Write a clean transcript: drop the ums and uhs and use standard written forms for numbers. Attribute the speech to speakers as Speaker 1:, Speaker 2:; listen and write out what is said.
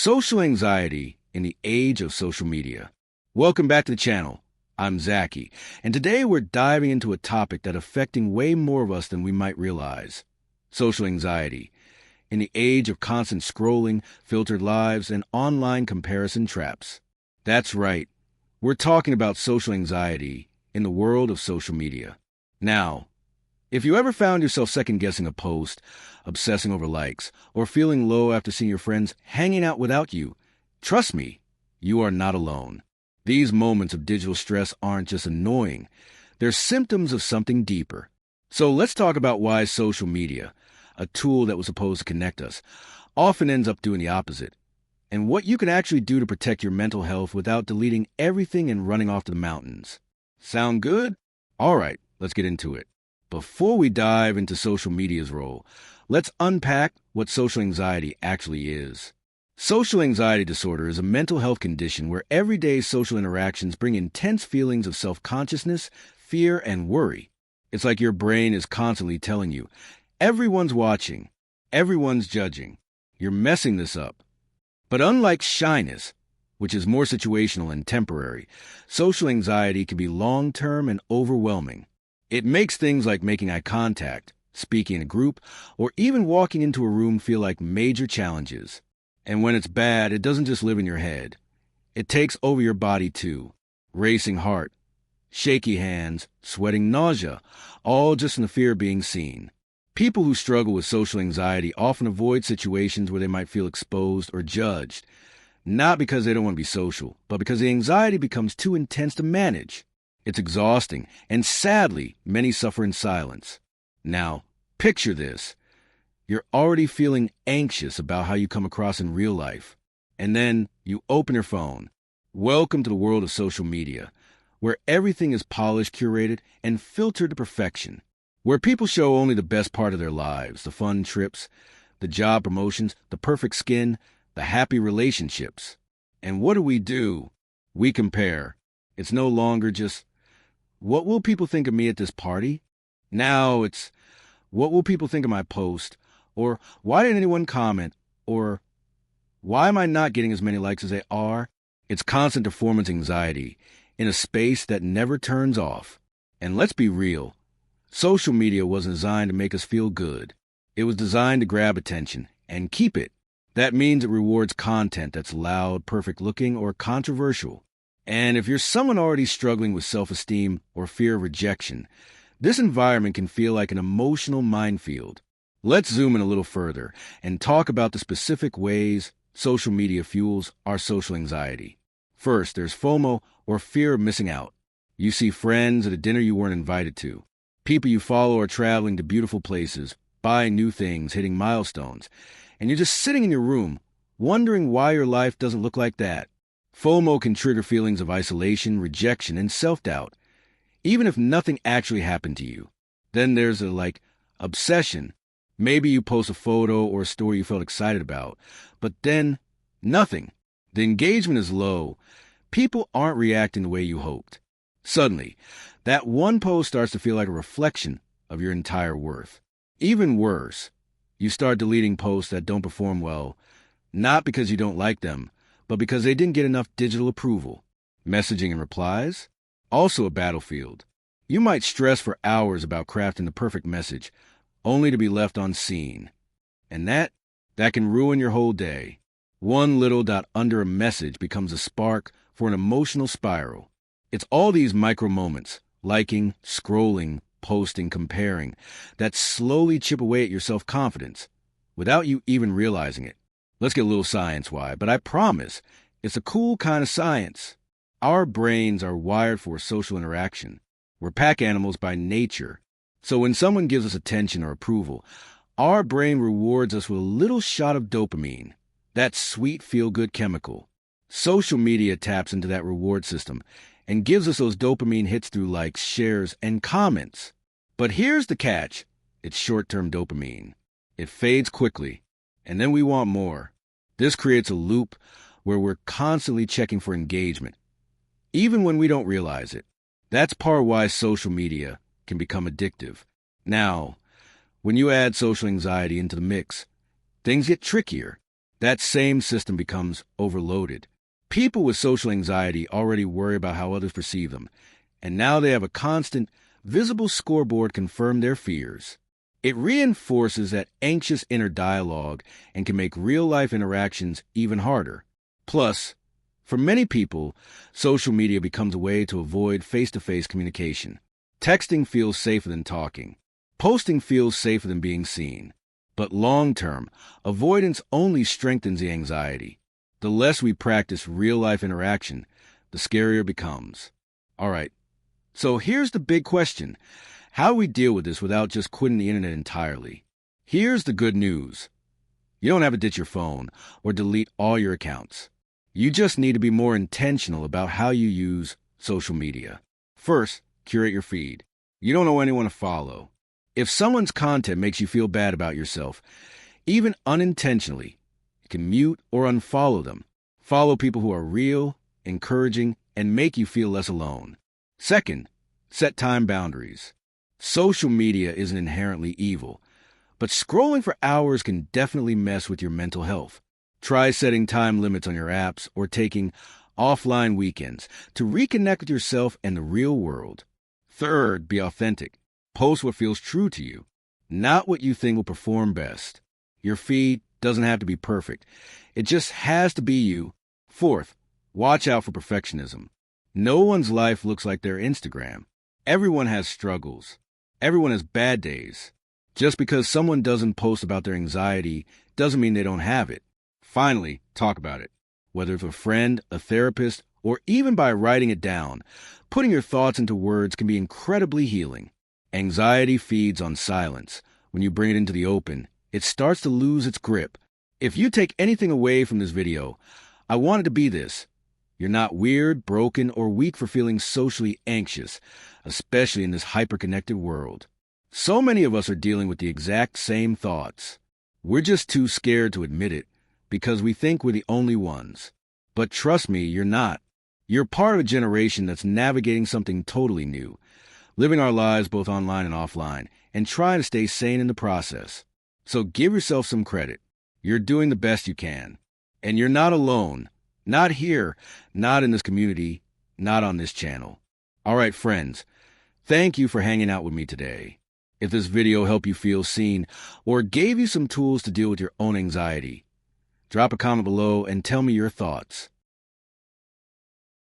Speaker 1: Social anxiety in the age of social media. Welcome back to the channel. I'm Zaki, and today we're diving into a topic that's affecting way more of us than we might realize. Social anxiety. In the age of constant scrolling, filtered lives, and online comparison traps. That's right. We're talking about social anxiety in the world of social media. Now, if you ever found yourself second-guessing a post, obsessing over likes, or feeling low after seeing your friends hanging out without you, trust me, you are not alone. These moments of digital stress aren't just annoying. They're symptoms of something deeper. So let's talk about why social media, a tool that was supposed to connect us, often ends up doing the opposite, and what you can actually do to protect your mental health without deleting everything and running off to the mountains. Sound good? All right, let's get into it. Before we dive into social media's role, let's unpack what social anxiety actually is. Social anxiety disorder is a mental health condition where everyday social interactions bring intense feelings of self-consciousness, fear, and worry. It's like your brain is constantly telling you, everyone's watching, everyone's judging, you're messing this up. But unlike shyness, which is more situational and temporary, social anxiety can be long-term and overwhelming. It makes things like making eye contact, speaking in a group, or even walking into a room feel like major challenges. And when it's bad, it doesn't just live in your head. It takes over your body too. Racing heart, shaky hands, sweating nausea, all just in the fear of being seen. People who struggle with social anxiety often avoid situations where they might feel exposed or judged, not because they don't want to be social, but because the anxiety becomes too intense to manage. It's exhausting, and sadly, many suffer in silence. Now, picture this. You're already feeling anxious about how you come across in real life. And then you open your phone. Welcome to the world of social media, where everything is polished, curated, and filtered to perfection. Where people show only the best part of their lives, the fun trips, the job promotions, the perfect skin, the happy relationships. And what do? We compare. It's no longer just, what will people think of me at this party? Now it's, what will people think of my post? Or, why didn't anyone comment? Or, why am I not getting as many likes as they are? It's constant performance anxiety in a space that never turns off. And let's be real, social media wasn't designed to make us feel good. It was designed to grab attention and keep it. That means it rewards content that's loud, perfect-looking, or controversial. And if you're someone already struggling with self-esteem or fear of rejection, this environment can feel like an emotional minefield. Let's zoom in a little further and talk about the specific ways social media fuels our social anxiety. First, there's FOMO, or fear of missing out. You see friends at a dinner you weren't invited to. People you follow are traveling to beautiful places, buying new things, hitting milestones, and you're just sitting in your room, wondering why your life doesn't look like that. FOMO can trigger feelings of isolation, rejection, and self-doubt, even if nothing actually happened to you. Then there's obsession. Maybe you post a photo or a story you felt excited about, but then nothing. The engagement is low. People aren't reacting the way you hoped. Suddenly, that one post starts to feel like a reflection of your entire worth. Even worse, you start deleting posts that don't perform well, not because you don't like them, but because they didn't get enough digital approval. Messaging and replies, also a battlefield. You might stress for hours about crafting the perfect message, only to be left unseen. And that can ruin your whole day. One little dot under a message becomes a spark for an emotional spiral. It's all these micro moments, liking, scrolling, posting, comparing, that slowly chip away at your self-confidence, without you even realizing it. Let's get a little science-wise, but I promise, it's a cool kind of science. Our brains are wired for social interaction. We're pack animals by nature. So when someone gives us attention or approval, our brain rewards us with a little shot of dopamine, that sweet feel-good chemical. Social media taps into that reward system and gives us those dopamine hits through likes, shares, and comments. But here's the catch. It's short-term dopamine. It fades quickly, and then we want more. This creates a loop where we're constantly checking for engagement, even when we don't realize it. That's part of why social media can become addictive. Now, when you add social anxiety into the mix, things get trickier. that same system becomes overloaded. People with social anxiety already worry about how others perceive them, and now they have a constant, visible scoreboard confirm their fears. It reinforces that anxious inner dialogue and can make real-life interactions even harder. Plus, for many people, social media becomes a way to avoid face-to-face communication. Texting feels safer than talking. Posting feels safer than being seen. But long-term, avoidance only strengthens the anxiety. The less we practice real-life interaction, the scarier it becomes. All right, so here's the big question. How do we deal with this without just quitting the internet entirely? Here's the good news. You don't have to ditch your phone or delete all your accounts. You just need to be more intentional about how you use social media. First, curate your feed. You don't know anyone to follow. If someone's content makes you feel bad about yourself, even unintentionally, you can mute or unfollow them. Follow people who are real, encouraging, and make you feel less alone. Second, set time boundaries. Social media isn't inherently evil, but scrolling for hours can definitely mess with your mental health. Try setting time limits on your apps or taking offline weekends to reconnect with yourself and the real world. Third, be authentic. Post what feels true to you, not what you think will perform best. Your feed doesn't have to be perfect. It just has to be you. Fourth, watch out for perfectionism. No one's life looks like their Instagram. Everyone has struggles. Everyone has bad days. Just because someone doesn't post about their anxiety doesn't mean they don't have it. Finally, talk about it. Whether it's a friend, a therapist, or even by writing it down, putting your thoughts into words can be incredibly healing. Anxiety feeds on silence. When you bring it into the open, it starts to lose its grip. If you take anything away from this video, I want it to be this. You're not weird, broken, or weak for feeling socially anxious, especially in this hyper-connected world. So many of us are dealing with the exact same thoughts. We're just too scared to admit it because we think we're the only ones. But trust me, you're not. You're part of a generation that's navigating something totally new, living our lives both online and offline, and trying to stay sane in the process. So give yourself some credit. You're doing the best you can. And you're not alone. Not here, not in this community, not on this channel. All right, friends, thank you for hanging out with me today. If this video helped you feel seen or gave you some tools to deal with your own anxiety, drop a comment below and tell me your thoughts.